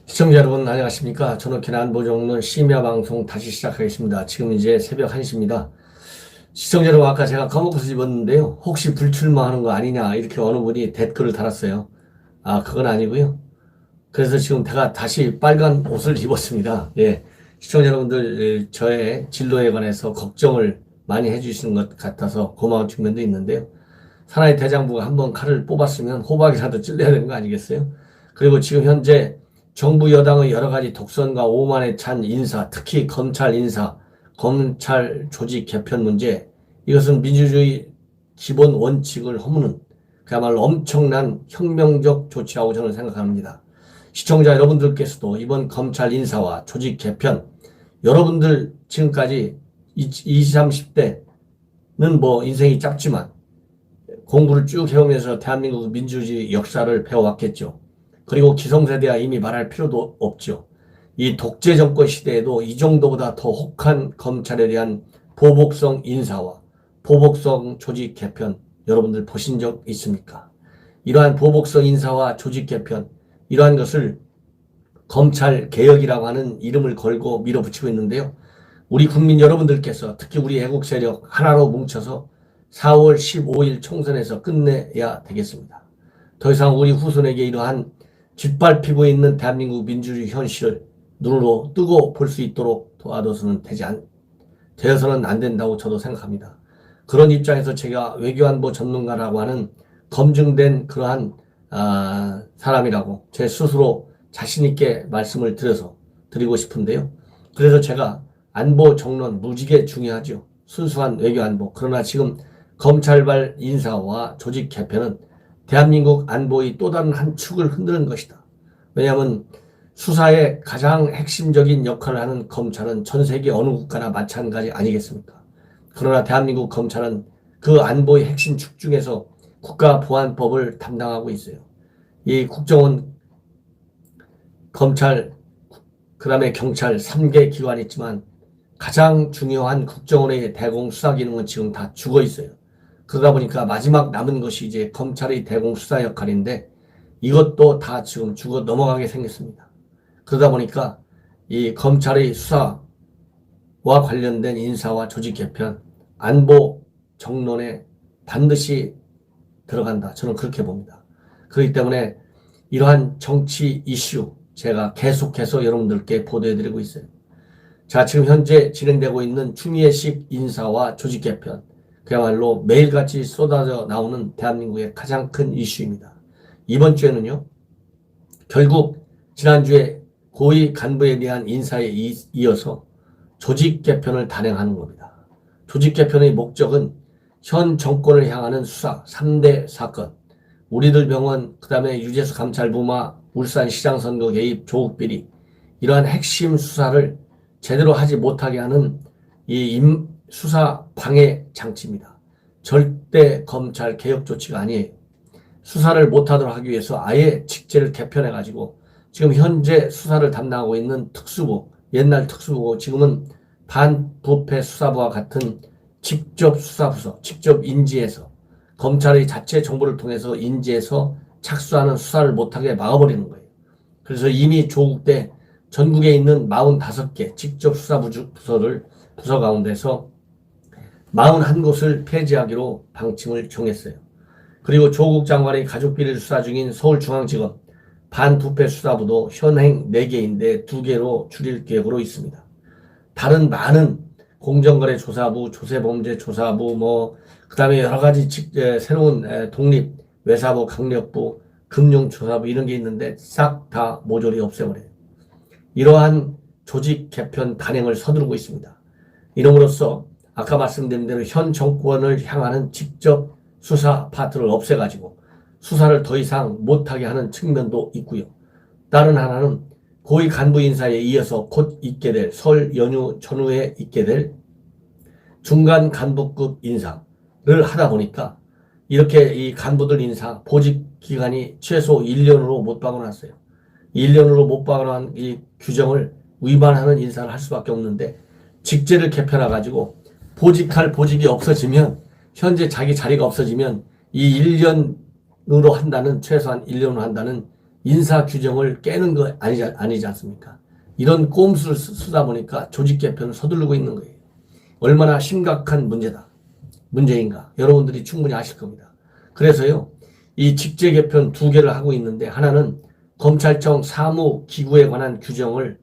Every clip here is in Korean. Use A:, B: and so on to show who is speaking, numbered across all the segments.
A: 시청자 여러분 안녕하십니까. 전옥현 안보정론 심야방송 다시 시작하겠습니다. 지금 이제 새벽 1시입니다. 시청자 여러분, 아까 제가 검은 옷을 입었는데요, 혹시 불출마하는 거 아니냐 이렇게 어느 분이 댓글을 달았어요. 그건 아니고요. 그래서 지금 제가 다시 빨간 옷을 입었습니다. 예, 시청자 여러분들 저의 진로에 관해서 걱정을 많이 해주시는 것 같아서 고마운 측면도 있는데요, 사나이 대장부가 한번 칼을 뽑았으면 호박이라도 찔러야 되는 거 아니겠어요? 그리고 지금 현재 정부 여당의 여러 가지 독선과 오만에 찬 인사, 특히 검찰 인사, 검찰 조직 개편 문제, 이것은 민주주의 기본 원칙을 허무는 그야말로 엄청난 혁명적 조치라고 저는 생각합니다. 시청자 여러분들께서도 이번 검찰 인사와 조직 개편, 여러분들 지금까지 20, 30대는 뭐 인생이 짧지만 공부를 쭉 해오면서 대한민국 민주주의 역사를 배워왔겠죠. 그리고 기성세대와 이미 말할 필요도 없죠. 이 독재 정권 시대에도 이 정도보다 더 혹한 검찰에 대한 보복성 인사와 보복성 조직 개편, 여러분들 보신 적 있습니까? 이러한 보복성 인사와 조직 개편, 이러한 것을 검찰 개혁이라고 하는 이름을 걸고 밀어붙이고 있는데요, 우리 국민 여러분들께서 특히 우리 애국 세력 하나로 뭉쳐서 4월 15일 총선에서 끝내야 되겠습니다. 더 이상 우리 후손에게 이러한 짓밟히고 있는 대한민국 민주주의 현실을 눈으로 뜨고 볼 수 있도록 도와줘서는 되어서는 안 된다고 저도 생각합니다. 그런 입장에서 제가 외교안보 전문가라고 하는 검증된 그러한 사람이라고 제 스스로 자신있게 말씀을 드리고 싶은데요. 그래서 제가 안보 정론 무지개 중요하죠. 순수한 외교안보. 그러나 지금 검찰발 인사와 조직 개편은 대한민국 안보의 또 다른 한 축을 흔드는 것이다. 왜냐하면 수사의 가장 핵심적인 역할을 하는 검찰은 전 세계 어느 국가나 마찬가지 아니겠습니까? 그러나 대한민국 검찰은 그 안보의 핵심 축 중에서 국가보안법을 담당하고 있어요. 이 국정원, 검찰, 그 다음에 경찰 3개 기관이 있지만 가장 중요한 국정원의 대공 수사 기능은 지금 다 죽어 있어요. 그러다 보니까 마지막 남은 것이 이제 검찰의 대공 수사 역할인데 이것도 다 지금 죽어 넘어가게 생겼습니다. 그러다 보니까 이 검찰의 수사와 관련된 인사와 조직 개편, 안보 정론에 반드시 들어간다. 저는 그렇게 봅니다. 그렇기 때문에 이러한 정치 이슈 제가 계속해서 여러분들께 보도해드리고 있어요. 자, 지금 현재 진행되고 있는 추미애식 인사와 조직 개편, 그야말로 매일같이 쏟아져 나오는 대한민국의 가장 큰 이슈입니다. 이번 주에는요, 결국 지난주에 고위 간부에 대한 인사에 이어서 조직 개편을 단행하는 겁니다. 조직 개편의 목적은 현 정권을 향하는 수사, 3대 사건, 우리들 병원, 그 다음에 유재수 감찰부마, 울산시장 선거 개입, 조국 비리, 이러한 핵심 수사를 제대로 하지 못하게 하는 이 수사 방해 장치입니다. 절대 검찰 개혁 조치가 아니에요. 수사를 못하도록 하기 위해서 아예 직제를 개편해가지고 지금 현재 수사를 담당하고 있는 특수부, 옛날 특수부고 지금은 반부패 수사부와 같은 직접 수사부서, 직접 인지해서 검찰의 자체 정보를 통해서 인지해서 착수하는 수사를 못하게 막아버리는 거예요. 그래서 이미 조국 때 전국에 있는 45개 직접 수사부서를 부서 가운데서 41곳을 폐지하기로 방침을 정했어요. 그리고 조국 장관의 가족비리를 수사 중인 서울중앙지검 반부패 수사부도 현행 4개인데 2개로 줄일 계획으로 있습니다. 다른 많은 공정거래조사부, 조세범죄조사부, 그 다음에 여러 가지 새로운 독립, 외사부, 강력부, 금융조사부 이런 게 있는데 싹 다 모조리 없애버려요. 이러한 조직 개편 단행을 서두르고 있습니다. 이름으로써 아까 말씀드린 대로 현 정권을 향하는 직접 수사 파트를 없애가지고 수사를 더 이상 못하게 하는 측면도 있고요. 다른 하나는 고위 간부 인사에 이어서 곧 있게 될 설 연휴 전후에 있게 될 중간 간부급 인사를 하다 보니까 이렇게 이 간부들 인사 보직 기간이 최소 1년으로 못 박아놨어요. 1년으로 못 박아놓은 이 규정을 위반하는 인사를 할 수밖에 없는데 직제를 개편해 가지고 보직할 보직이 없어지면, 현재 자기 자리가 없어지면 이 1년으로 한다는, 최소한 1년으로 한다는 인사 규정을 깨는 거 아니지 않습니까? 이런 꼼수를 쓰다 보니까 조직 개편을 서두르고 있는 거예요. 얼마나 심각한 문제인가 여러분들이 충분히 아실 겁니다. 그래서요, 이 직제 개편 두 개를 하고 있는데, 하나는 검찰청 사무기구에 관한 규정을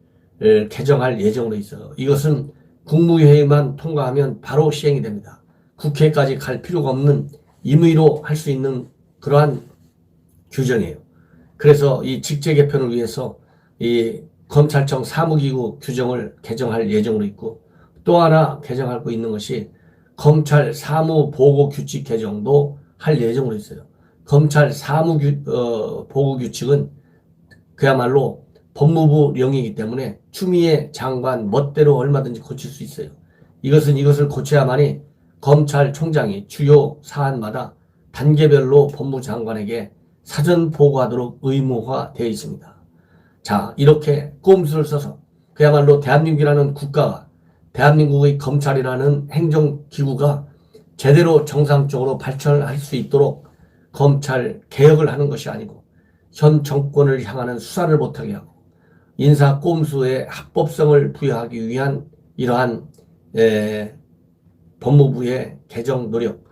A: 개정할 예정으로 있어요. 이것은 국무회의만 통과하면 바로 시행이 됩니다. 국회까지 갈 필요가 없는 임의로 할 수 있는 그러한 규정이에요. 그래서 이 직제 개편을 위해서 이 검찰청 사무기구 규정을 개정할 예정으로 있고, 또 하나 개정하고 있는 것이 검찰 사무보고규칙 개정도 할 예정으로 있어요. 검찰 보고규칙은 그야말로 법무부령이기 때문에 추미애 장관 멋대로 얼마든지 고칠 수 있어요. 이것을 고쳐야만이 검찰총장이 주요 사안마다 단계별로 법무장관에게 사전 보고하도록 의무화되어 있습니다. 자, 이렇게 꼼수를 써서 그야말로 대한민국이라는 국가가, 대한민국의 검찰이라는 행정기구가 제대로 정상적으로 발전할 수 있도록 검찰 개혁을 하는 것이 아니고, 현 정권을 향하는 수사를 못하게 하고 인사 꼼수의 합법성을 부여하기 위한 이러한 법무부의 개정 노력,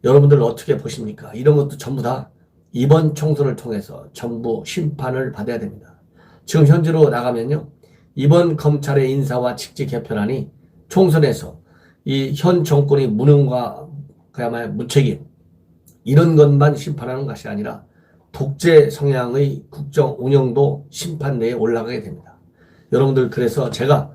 A: 여러분들 어떻게 보십니까? 이런 것도 전부 다 이번 총선을 통해서 전부 심판을 받아야 됩니다. 지금 현재로 나가면요, 이번 검찰의 인사와 직제 개편안이 총선에서 이 현 정권의 무능과 그야말로 무책임, 이런 것만 심판하는 것이 아니라 독재 성향의 국정 운영도 심판대에 올라가게 됩니다. 여러분들, 그래서 제가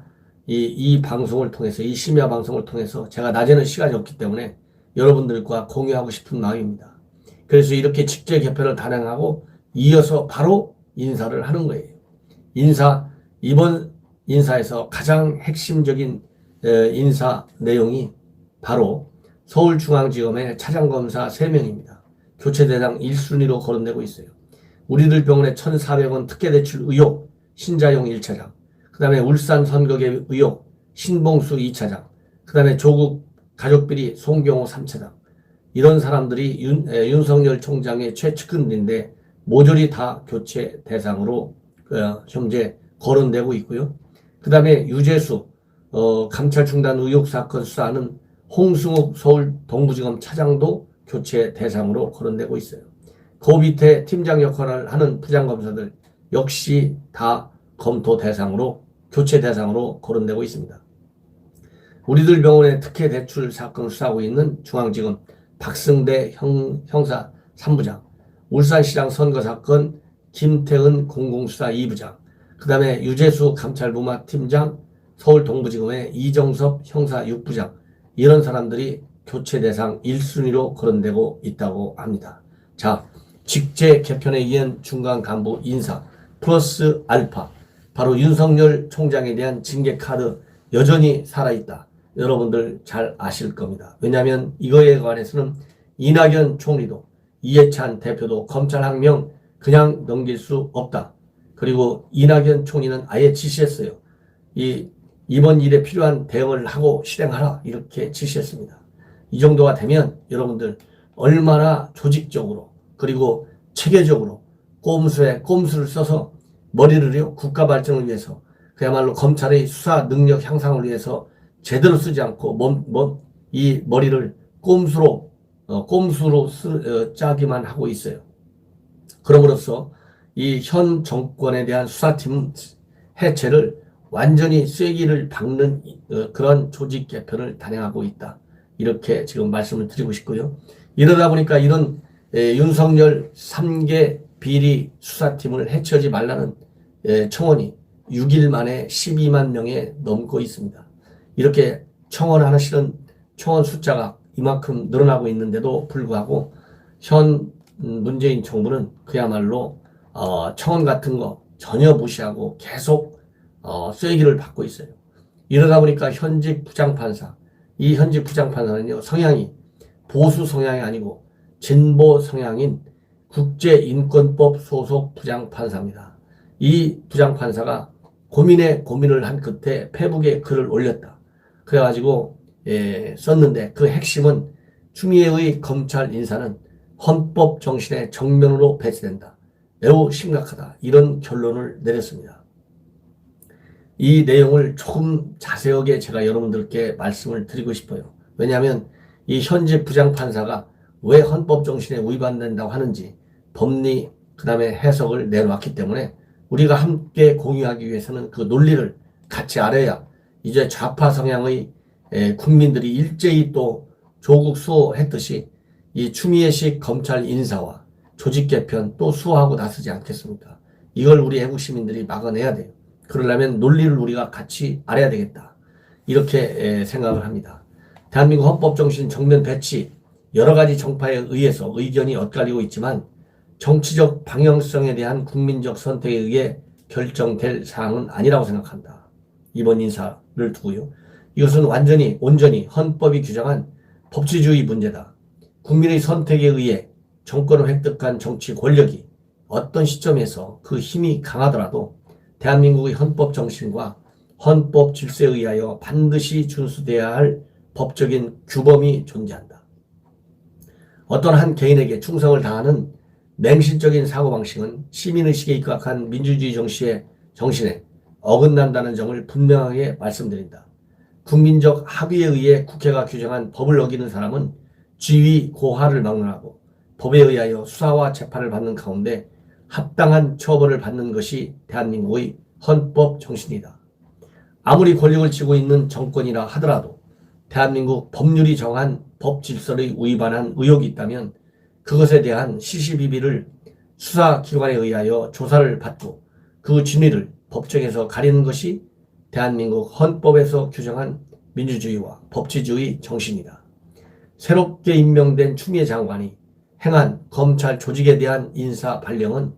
A: 이 방송을 통해서, 이 심야 방송을 통해서 제가 낮에는 시간이 없기 때문에 여러분들과 공유하고 싶은 마음입니다. 그래서 이렇게 직제 개편을 단행하고 이어서 바로 인사를 하는 거예요. 이번 인사에서 가장 핵심적인 인사 내용이 바로 서울중앙지검의 차장검사 3명입니다. 교체대상 1순위로 거론되고 있어요. 우리들 병원의 1,400원 특혜대출 의혹 신자용 1차장, 그 다음에 울산 선거개 의혹 신봉수 2차장, 그 다음에 조국 가족비리 송경호 3차장, 이런 사람들이 윤석열 총장의 최측근들인데 모조리 다 교체 대상으로 현재 거론되고 있고요. 그 다음에 유재수 감찰 중단 의혹 사건 수사하는 홍승욱 서울 동부지검 차장도 교체 대상으로 거론되고 있어요. 그 밑에 팀장 역할을 하는 부장검사들 역시 다 검토 대상으로, 교체 대상으로 거론되고 있습니다. 우리들 병원의 특혜 대출 사건을 수사하고 있는 중앙지검 박승대 형사 3부장, 울산시장 선거 사건 김태은 공공수사 2부장, 그 다음에 유재수 감찰부마 팀장, 서울 동부지검의 이정섭 형사 6부장, 이런 사람들이 교체 대상 1순위로 거론되고 있다고 합니다. 자, 직제 개편에 의한 중간 간부 인사 플러스 알파, 바로 윤석열 총장에 대한 징계 카드 여전히 살아있다. 여러분들 잘 아실 겁니다. 왜냐하면 이거에 관해서는 이낙연 총리도, 이해찬 대표도 검찰학명 그냥 넘길 수 없다. 그리고 이낙연 총리는 아예 지시했어요. 이번 일에 필요한 대응을 하고 실행하라, 이렇게 지시했습니다. 이 정도가 되면 여러분들 얼마나 조직적으로 그리고 체계적으로 꼼수를 써서 머리를요, 국가 발전을 위해서, 그야말로 검찰의 수사 능력 향상을 위해서 제대로 쓰지 않고 이 머리를 꼼수로 짜기만 하고 있어요. 그럼으로써 이 현 정권에 대한 수사팀 해체를 완전히 쐐기를 박는 그런 조직 개편을 단행하고 있다. 이렇게 지금 말씀을 드리고 싶고요. 이러다 보니까 이런 윤석열 3개 비리 수사팀을 해체하지 말라는 청원이 6일 만에 12만 명에 넘고 있습니다. 이렇게 청원하는 실은 청원 숫자가 이만큼 늘어나고 있는데도 불구하고 현 문재인 정부는 그야말로 청원 같은 거 전혀 무시하고 계속 쐐기를 받고 있어요. 이러다 보니까 현직 부장판사, 이 현직 부장판사는요, 성향이 보수 성향이 아니고 진보 성향인 국제인권법 소속 부장판사입니다. 이 부장판사가 고민을 한 끝에 페북에 글을 올렸다. 그래가지고 썼는데 그 핵심은 추미애의 검찰 인사는 헌법 정신의 정면으로 배치된다. 매우 심각하다. 이런 결론을 내렸습니다. 이 내용을 조금 자세하게 제가 여러분들께 말씀을 드리고 싶어요. 왜냐하면 이 현직 부장판사가 왜 헌법 정신에 위반된다고 하는지 법리 그 다음에 해석을 내놓았기 때문에 우리가 함께 공유하기 위해서는 그 논리를 같이 알아야 이제 좌파 성향의 국민들이 일제히 또 조국 수호했듯이 이 추미애식 검찰 인사와 조직 개편 또 수호하고 나서지 않겠습니까? 이걸 우리 애국 시민들이 막아내야 돼요. 그러려면 논리를 우리가 같이 알아야 되겠다. 이렇게 생각을 합니다. 대한민국 헌법 정신 정면 배치 여러 가지 정파에 의해서 의견이 엇갈리고 있지만 정치적 방향성에 대한 국민적 선택에 의해 결정될 사항은 아니라고 생각한다. 이번 인사를 두고요. 이것은 온전히 헌법이 규정한 법치주의 문제다. 국민의 선택에 의해 정권을 획득한 정치 권력이 어떤 시점에서 그 힘이 강하더라도 대한민국의 헌법 정신과 헌법 질서에 의하여 반드시 준수돼야 할 법적인 규범이 존재한다. 어떤 한 개인에게 충성을 다하는 맹신적인 사고방식은 시민의식에 입각한 민주주의 정신에 어긋난다는 점을 분명하게 말씀드린다. 국민적 합의에 의해 국회가 규정한 법을 어기는 사람은 지위 고하를 막론하고 법에 의하여 수사와 재판을 받는 가운데 합당한 처벌을 받는 것이 대한민국의 헌법 정신이다. 아무리 권력을 쥐고 있는 정권이라 하더라도 대한민국 법률이 정한 법 질서를 위반한 의혹이 있다면 그것에 대한 시시비비를 수사기관에 의하여 조사를 받고 그 진위를 법정에서 가리는 것이 대한민국 헌법에서 규정한 민주주의와 법치주의 정신이다. 새롭게 임명된 추미애 장관이 행한 검찰 조직에 대한 인사 발령은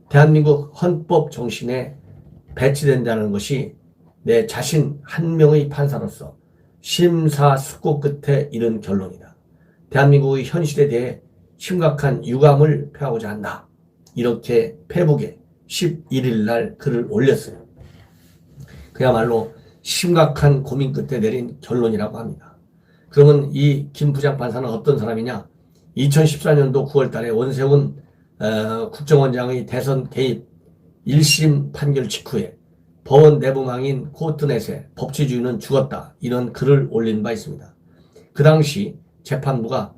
A: 대한민국 헌법 정신에 배치된다는 것이 내 자신 한 명의 판사로서 심사숙고 끝에 이른 결론이다. 대한민국의 현실에 대해 심각한 유감을 표하고자 한다. 이렇게 페북에 11일 날 글을 올렸어요. 그야말로 심각한 고민 끝에 내린 결론이라고 합니다. 그러면 이 김 부장판사는 어떤 사람이냐? 2014년도 9월 달에 원세훈 국정원장의 대선 개입 1심 판결 직후에 법원 내부망인 코트넷에 법치주의는 죽었다. 이런 글을 올린 바 있습니다. 그 당시 재판부가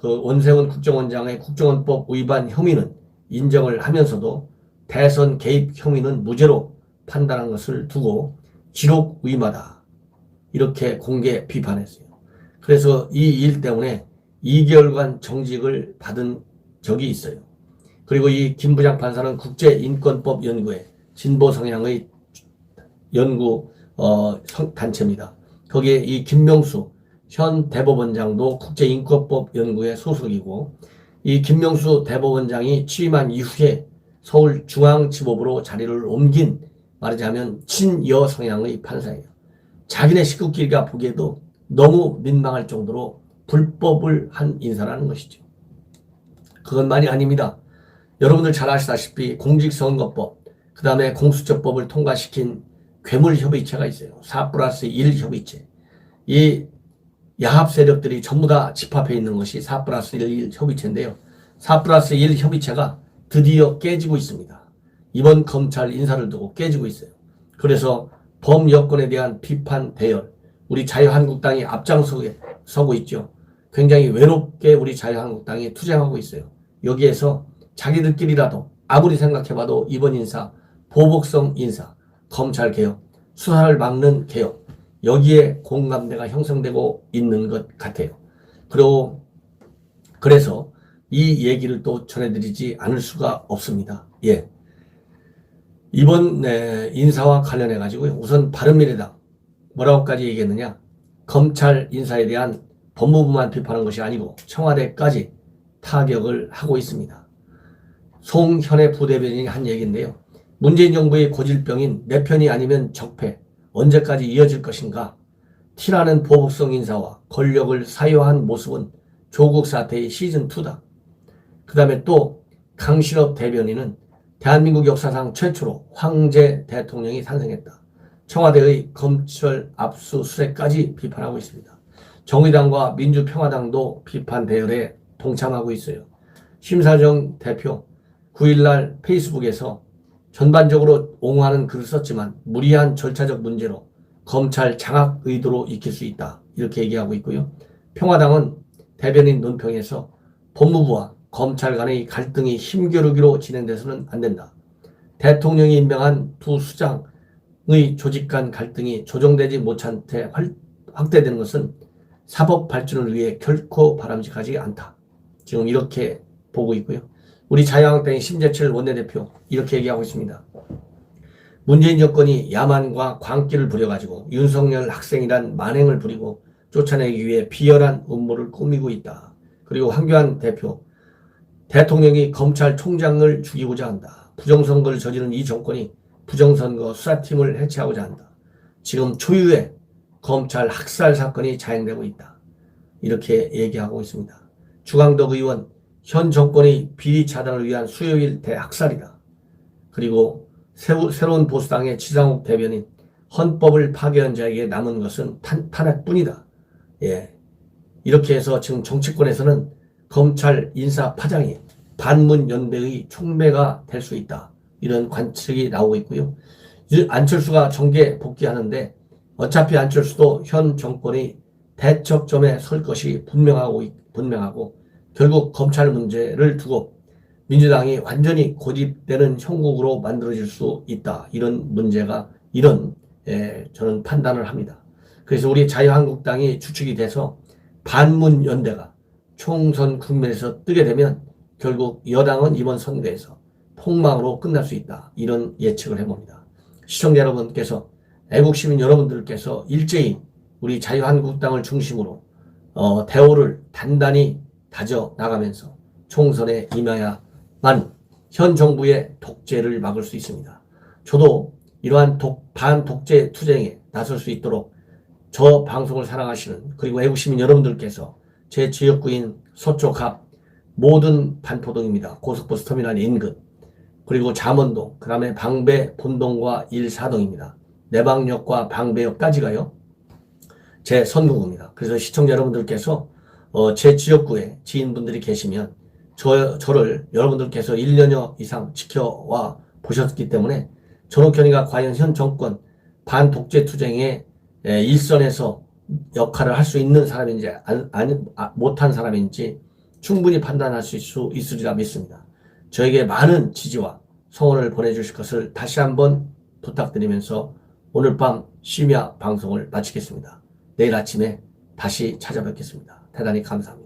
A: 원세훈 국정원장의 국정원법 위반 혐의는 인정을 하면서도 대선 개입 혐의는 무죄로 판단한 것을 두고 기록 위마다 이렇게 공개 비판했어요. 그래서 이 일 때문에 2개월간 정직을 받은 적이 있어요. 그리고 이 김 부장판사는 국제인권법 연구회 진보 성향의 연구 단체입니다. 거기에 이 김명수 현 대법원장도 국제인권법 연구회 소속이고 이 김명수 대법원장이 취임한 이후에 서울중앙지법으로 자리를 옮긴 말하자면 친여 성향의 판사예요. 자기네 식구끼리가 보기에도 너무 민망할 정도로 불법을 한 인사라는 것이죠. 그것만이 아닙니다. 여러분들 잘 아시다시피 공직선거법, 그 다음에 공수처법을 통과시킨 괴물협의체가 있어요. 4+1 협의체. 이 야합 세력들이 전부 다 집합해 있는 것이 4+1 협의체인데요. 4+1 협의체가 드디어 깨지고 있습니다. 이번 검찰 인사를 두고 깨지고 있어요. 그래서 범여권에 대한 비판 대열, 우리 자유한국당이 앞장서고 있죠. 굉장히 외롭게 우리 자유한국당이 투쟁하고 있어요. 여기에서 자기들끼리라도 아무리 생각해봐도 이번 인사, 보복성 인사, 검찰개혁, 수사를 막는 개혁, 여기에 공감대가 형성되고 있는 것 같아요. 그래서 이 얘기를 또 전해드리지 않을 수가 없습니다. 예. 이번 인사와 관련해 가지고 우선 바른미래당 뭐라고까지 얘기했느냐? 검찰 인사에 대한 법무부만 비판한 것이 아니고 청와대까지 타격을 하고 있습니다. 송현애 부대변인이 한 얘기인데요. 문재인 정부의 고질병인 내 편이 아니면 적폐 언제까지 이어질 것인가? 티나는 보복성 인사와 권력을 사유한 모습은 조국 사태의 시즌2다. 그 다음에 또 강신업 대변인은 대한민국 역사상 최초로 황제 대통령이 탄생했다. 청와대의 검찰 압수수색까지 비판하고 있습니다. 정의당과 민주평화당도 비판 대열에 동참하고 있어요. 심사정 대표 9일날 페이스북에서 전반적으로 옹호하는 글을 썼지만 무리한 절차적 문제로 검찰 장악 의도로 익힐 수 있다. 이렇게 얘기하고 있고요. 평화당은 대변인 논평에서 법무부와 검찰 간의 갈등이 힘겨루기로 진행돼서는 안 된다. 대통령이 임명한 두 수장의 조직 간 갈등이 조정되지 못한 채 확대되는 것은 사법 발전을 위해 결코 바람직하지 않다. 지금 이렇게 보고 있고요. 우리 자유한국당의 심재철 원내대표 이렇게 얘기하고 있습니다. 문재인 정권이 야만과 광기를 부려가지고 윤석열 학생이란 만행을 부리고 쫓아내기 위해 비열한 음모를 꾸미고 있다. 그리고 황교안 대표, 대통령이 검찰총장을 죽이고자 한다. 부정선거를 저지른 이 정권이 부정선거 수사팀을 해체하고자 한다. 지금 초유의 검찰 학살 사건이 자행되고 있다. 이렇게 얘기하고 있습니다. 주광덕 의원, 현 정권의 비리 차단을 위한 수요일 대학살이다. 그리고 새로운 보수당의 지상욱 대변인, 헌법을 파괴한 자에게 남은 것은 탄핵뿐이다. 예. 이렇게 해서 지금 정치권에서는 검찰 인사 파장이 반문연대의 촉매가 될 수 있다. 이런 관측이 나오고 있고요. 안철수가 정계 복귀하는데 어차피 안철수도 현 정권의 대척점에 설 것이 분명하고 결국 검찰 문제를 두고 민주당이 완전히 고립되는 형국으로 만들어질 수 있다. 이런 문제가 저는 판단을 합니다. 그래서 우리 자유한국당이 주축이 돼서 반문연대가 총선 국면에서 뜨게 되면 결국 여당은 이번 선거에서 폭망으로 끝날 수 있다. 이런 예측을 해봅니다. 시청자 여러분께서, 애국시민 여러분들께서 일제히 우리 자유한국당을 중심으로 대오를 단단히 다져 나가면서 총선에 임해야만 현 정부의 독재를 막을 수 있습니다. 저도 이러한 반독재 투쟁에 나설 수 있도록 저 방송을 사랑하시는, 그리고 애국시민 여러분들께서 제 지역구인 서쪽 앞 모든 반포동입니다. 고속버스 터미널 인근, 그리고 잠원동, 그 다음에 방배 본동과 1사동입니다. 내방역과 방배역까지가요, 제 선구구입니다. 그래서 시청자 여러분들께서 제 지역구에 지인분들이 계시면 저를 여러분들께서 1년여 이상 지켜와 보셨기 때문에 전옥현이가 과연 현 정권 반독재 투쟁의 일선에서 역할을 할 수 있는 사람인지 못한 사람인지 충분히 판단할 수 있으리라 믿습니다. 저에게 많은 지지와 성원을 보내주실 것을 다시 한번 부탁드리면서 오늘 밤 심야 방송을 마치겠습니다. 내일 아침에 다시 찾아뵙겠습니다. 대단히 감사합니다.